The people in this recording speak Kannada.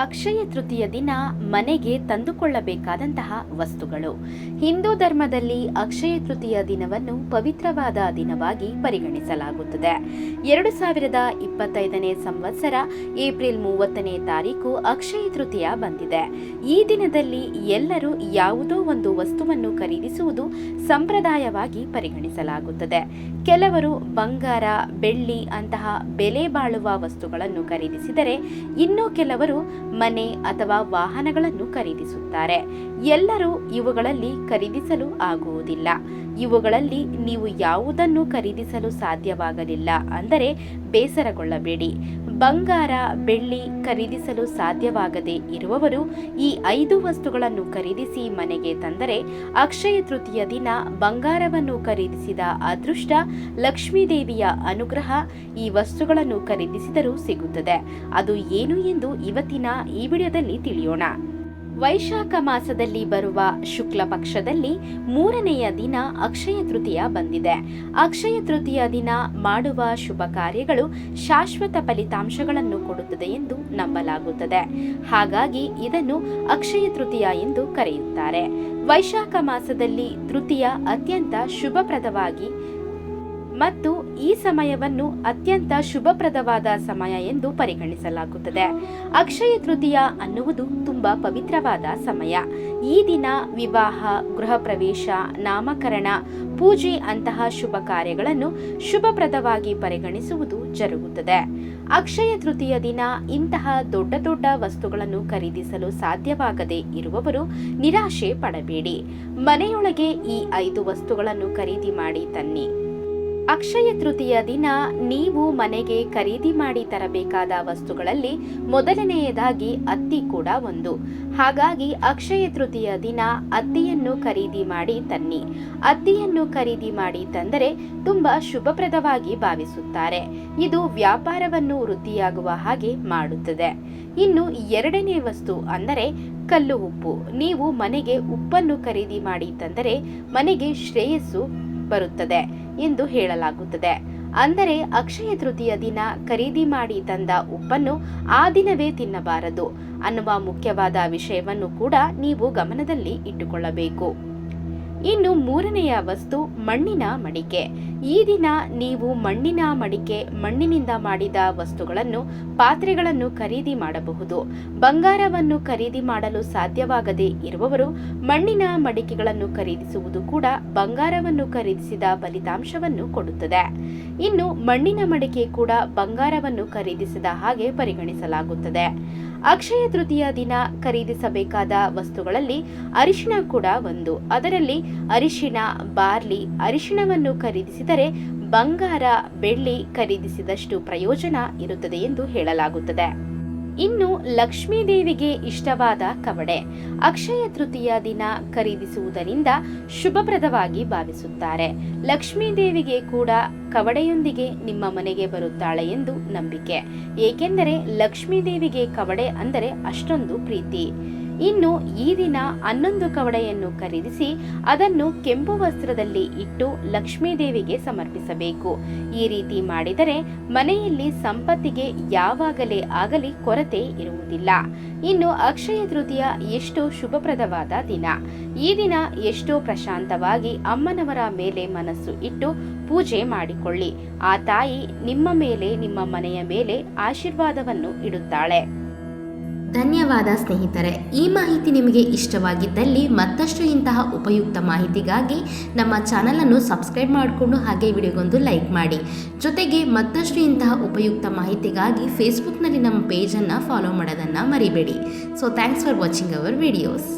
ಅಕ್ಷಯ ತೃತೀಯ ದಿನ ಮನೆಗೆ ತಂದುಕೊಳ್ಳಬೇಕಾದಂತಹ ವಸ್ತುಗಳು. ಹಿಂದೂ ಧರ್ಮದಲ್ಲಿ ಅಕ್ಷಯ ತೃತೀಯ ದಿನವನ್ನು ಪವಿತ್ರವಾದ ದಿನವಾಗಿ ಪರಿಗಣಿಸಲಾಗುತ್ತದೆ. 2025ನೇ ಸಂವತ್ಸರ ಏಪ್ರಿಲ್ 30ನೇ ತಾರೀಕು ಅಕ್ಷಯ ತೃತೀಯ ಬಂದಿದೆ. ಈ ದಿನದಲ್ಲಿ ಎಲ್ಲರೂ ಯಾವುದೋ ಒಂದು ವಸ್ತುವನ್ನು ಖರೀದಿಸುವುದು ಸಂಪ್ರದಾಯವಾಗಿ ಪರಿಗಣಿಸಲಾಗುತ್ತದೆ. ಕೆಲವರು ಬಂಗಾರ, ಬೆಳ್ಳಿ ಅಂತಹ ಬೆಲೆ ಬಾಳುವ ವಸ್ತುಗಳನ್ನು ಖರೀದಿಸಿದರೆ, ಇನ್ನು ಕೆಲವರು ಮನೆ ಅಥವಾ ವಾಹನಗಳನ್ನು ಖರೀದಿಸುತ್ತಾರೆ. ಎಲ್ಲರೂ ಇವುಗಳಲ್ಲಿ ಖರೀದಿಸಲು ಆಗುವುದಿಲ್ಲ. ಇವುಗಳಲ್ಲಿ ನೀವು ಯಾವುದನ್ನು ಖರೀದಿಸಲು ಸಾಧ್ಯವಾಗಲಿಲ್ಲ ಅಂದರೆ ಬೇಸರಗೊಳ್ಳಬೇಡಿ. ಬಂಗಾರ, ಬೆಳ್ಳಿ ಖರೀದಿಸಲು ಸಾಧ್ಯವಾಗದೇ ಇರುವವರು ಈ 5 ವಸ್ತುಗಳನ್ನು ಖರೀದಿಸಿ ಮನೆಗೆ ತಂದರೆ ಅಕ್ಷಯ ತೃತೀಯ ದಿನ ಬಂಗಾರವನ್ನು ಖರೀದಿಸಿದ ಅದೃಷ್ಟ, ಲಕ್ಷ್ಮೀದೇವಿಯ ಅನುಗ್ರಹ ಈ ವಸ್ತುಗಳನ್ನು ಖರೀದಿಸಿದರೂ ಸಿಗುತ್ತದೆ. ಅದು ಏನು ಎಂದು ಇವತ್ತಿನ ಈ ವಿಡಿಯೋದಲ್ಲಿ ತಿಳಿಯೋಣ. ವೈಶಾಖ ಮಾಸದಲ್ಲಿ ಬರುವ ಶುಕ್ಲ ಪಕ್ಷದಲ್ಲಿ 3ನೆಯ ದಿನ ಅಕ್ಷಯ ತೃತೀಯ ಬಂದಿದೆ. ಅಕ್ಷಯ ತೃತೀಯ ದಿನ ಮಾಡುವ ಶುಭ ಕಾರ್ಯಗಳು ಶಾಶ್ವತ ಫಲಿತಾಂಶಗಳನ್ನು ಕೊಡುತ್ತದೆ ಎಂದು ನಂಬಲಾಗುತ್ತದೆ. ಹಾಗಾಗಿ ಇದನ್ನು ಅಕ್ಷಯ ತೃತೀಯ ಎಂದು ಕರೆಯುತ್ತಾರೆ. ವೈಶಾಖ ಮಾಸದಲ್ಲಿ ತೃತೀಯ ಅತ್ಯಂತ ಶುಭಪ್ರದವಾಗಿ ಮತ್ತು ಈ ಸಮಯವನ್ನು ಅತ್ಯಂತ ಶುಭಪ್ರದವಾದ ಸಮಯ ಎಂದು ಪರಿಗಣಿಸಲಾಗುತ್ತದೆ. ಅಕ್ಷಯ ತೃತೀಯ ಅನ್ನುವುದು ತುಂಬಾ ಪವಿತ್ರವಾದ ಸಮಯ. ಈ ದಿನ ವಿವಾಹ, ಗೃಹ ಪ್ರವೇಶ, ನಾಮಕರಣ, ಪೂಜೆ ಅಂತಹ ಶುಭ ಕಾರ್ಯಗಳನ್ನು ಶುಭಪ್ರದವಾಗಿ ಪರಿಗಣಿಸುವುದು ಜರುಗುತ್ತದೆ. ಅಕ್ಷಯ ತೃತೀಯ ದಿನ ಇಂತಹ ದೊಡ್ಡ ದೊಡ್ಡ ವಸ್ತುಗಳನ್ನು ಖರೀದಿಸಲು ಸಾಧ್ಯವಾಗದೇ ಇರುವವರು ನಿರಾಶೆ ಪಡಬೇಡಿ. ಮನೆಯೊಳಗೆ ಈ 5 ವಸ್ತುಗಳನ್ನು ಖರೀದಿ ಮಾಡಿ ತನ್ನಿ. ಅಕ್ಷಯ ತೃತೀಯ ದಿನ ನೀವು ಮನೆಗೆ ಖರೀದಿ ಮಾಡಿ ತರಬೇಕಾದ ವಸ್ತುಗಳಲ್ಲಿ ಮೊದಲನೆಯದಾಗಿ ಅತ್ತಿ ಕೂಡ ಒಂದು. ಹಾಗಾಗಿ ಅಕ್ಷಯ ತೃತೀಯ ದಿನ ಅತ್ತಿಯನ್ನು ಖರೀದಿ ಮಾಡಿ ತನ್ನಿ. ಅತ್ತಿಯನ್ನು ಖರೀದಿ ಮಾಡಿ ತಂದರೆ ತುಂಬಾ ಶುಭಪ್ರದವಾಗಿ ಭಾವಿಸುತ್ತಾರೆ. ಇದು ವ್ಯಾಪಾರವನ್ನು ವೃದ್ಧಿಯಾಗುವ ಹಾಗೆ ಮಾಡುತ್ತದೆ. ಇನ್ನು 2ನೇ ವಸ್ತು ಅಂದರೆ ಕಲ್ಲು ಉಪ್ಪು. ನೀವು ಮನೆಗೆ ಉಪ್ಪನ್ನು ಖರೀದಿ ಮಾಡಿ ತಂದರೆ ಮನೆಗೆ ಶ್ರೇಯಸ್ಸು ಬರುತ್ತದೆ ಎಂದು ಹೇಳಲಾಗುತ್ತದೆ. ಅಂದರೆ ಅಕ್ಷಯ ತೃತೀಯ ದಿನ ಖರೀದಿ ಮಾಡಿ ತಂದ ಉಪ್ಪನ್ನು ಆ ದಿನವೇ ತಿನ್ನಬಾರದು ಅನ್ನುವ ಮುಖ್ಯವಾದ ವಿಷಯವನ್ನು ಕೂಡ ನೀವು ಗಮನದಲ್ಲಿ ಇಟ್ಟುಕೊಳ್ಳಬೇಕು. ಇನ್ನು 3ನೆಯ ವಸ್ತು ಮಣ್ಣಿನ ಮಡಿಕೆ. ಈ ದಿನ ನೀವು ಮಣ್ಣಿನ ಮಡಿಕೆ, ಮಣ್ಣಿನಿಂದ ಮಾಡಿದ ವಸ್ತುಗಳನ್ನು, ಪಾತ್ರೆಗಳನ್ನು ಖರೀದಿ ಮಾಡಬಹುದು. ಬಂಗಾರವನ್ನು ಖರೀದಿ ಮಾಡಲು ಸಾಧ್ಯವಾಗದೇ ಇರುವವರು ಮಣ್ಣಿನ ಮಡಿಕೆಗಳನ್ನು ಖರೀದಿಸುವುದು ಕೂಡ ಬಂಗಾರವನ್ನು ಖರೀದಿಸಿದ ಫಲಿತಾಂಶವನ್ನು ಕೊಡುತ್ತದೆ. ಇನ್ನು ಮಣ್ಣಿನ ಮಡಿಕೆ ಕೂಡ ಬಂಗಾರವನ್ನು ಖರೀದಿಸಿದ ಹಾಗೆ ಪರಿಗಣಿಸಲಾಗುತ್ತದೆ. ಅಕ್ಷಯ ತೃತೀಯ ದಿನ ಖರೀದಿಸಬೇಕಾದ ವಸ್ತುಗಳಲ್ಲಿ ಅರಿಶಿಣ ಕೂಡ ಒಂದು. ಅದರಲ್ಲಿ ಅರಿಶಿಣ, ಬಾರ್ಲಿ, ಅರಿಶಿಣವನ್ನು ಖರೀದಿಸಿದರೆ ಬಂಗಾರ, ಬೆಳ್ಳಿ ಖರೀದಿಸಿದಷ್ಟು ಪ್ರಯೋಜನ ಇರುತ್ತದೆ ಎಂದು ಹೇಳಲಾಗುತ್ತದೆ. ಇನ್ನು ಲಕ್ಷ್ಮೀದೇವಿಗೆ ಇಷ್ಟವಾದ ಕವಡೆ. ಅಕ್ಷಯ ತೃತೀಯ ದಿನ ಖರೀದಿಸುವುದರಿಂದ ಶುಭಪ್ರದವಾಗಿ ಭಾವಿಸುತ್ತಾರೆ. ಲಕ್ಷ್ಮೀದೇವಿಗೆ ಕೂಡ ಕವಡೆಯೊಂದಿಗೆ ನಿಮ್ಮ ಮನೆಗೆ ಬರುತ್ತಾಳೆ ಎಂದು ನಂಬಿಕೆ. ಏಕೆಂದರೆ ಲಕ್ಷ್ಮೀದೇವಿಗೆ ಕವಡೆ ಅಂದರೆ ಅಷ್ಟೊಂದು ಪ್ರೀತಿ. ಇನ್ನು ಈ ದಿನ 11 ಕವಡೆಯನ್ನು ಖರೀದಿಸಿ ಅದನ್ನು ಕೆಂಪು ವಸ್ತ್ರದಲ್ಲಿ ಇಟ್ಟು ಲಕ್ಷ್ಮೀದೇವಿಗೆ ಸಮರ್ಪಿಸಬೇಕು. ಈ ರೀತಿ ಮಾಡಿದರೆ ಮನೆಯಲ್ಲಿ ಸಂಪತ್ತಿಗೆ ಯಾವಾಗಲೇ ಆಗಲಿ ಕೊರತೆ ಇರುವುದಿಲ್ಲ. ಇನ್ನು ಅಕ್ಷಯ ತೃತೀಯ ಎಷ್ಟು ಶುಭಪ್ರದವಾದ ದಿನ. ಈ ದಿನ ಎಷ್ಟೋ ಪ್ರಶಾಂತವಾಗಿ ಅಮ್ಮನವರ ಮೇಲೆ ಮನಸ್ಸು ಇಟ್ಟು ಪೂಜೆ ಮಾಡಿಕೊಳ್ಳಿ. ಆ ತಾಯಿ ನಿಮ್ಮ ಮೇಲೆ, ನಿಮ್ಮ ಮನೆಯ ಮೇಲೆ ಆಶೀರ್ವಾದವನ್ನು ಇಡುತ್ತಾಳೆ. ಧನ್ಯವಾದ ಸ್ನೇಹಿತರೆ. ಈ ಮಾಹಿತಿ ನಿಮಗೆ ಇಷ್ಟವಾಗಿದ್ದಲ್ಲಿ ಮತ್ತಷ್ಟು ಇಂತಹ ಉಪಯುಕ್ತ ಮಾಹಿತಿಗಾಗಿ ನಮ್ಮ ಚಾನಲನ್ನು ಸಬ್ಸ್ಕ್ರೈಬ್ ಮಾಡಿಕೊಂಡು ಹಾಗೆ ವಿಡಿಯೋಗೊಂದು ಲೈಕ್ ಮಾಡಿ. ಜೊತೆಗೆ ಮತ್ತಷ್ಟು ಇಂತಹ ಉಪಯುಕ್ತ ಮಾಹಿತಿಗಾಗಿ ಫೇಸ್ಬುಕ್ನಲ್ಲಿ ನಮ್ಮ ಪೇಜನ್ನು ಫಾಲೋ ಮಾಡೋದನ್ನು ಮರಿಬೇಡಿ. So thanks for watching our videos.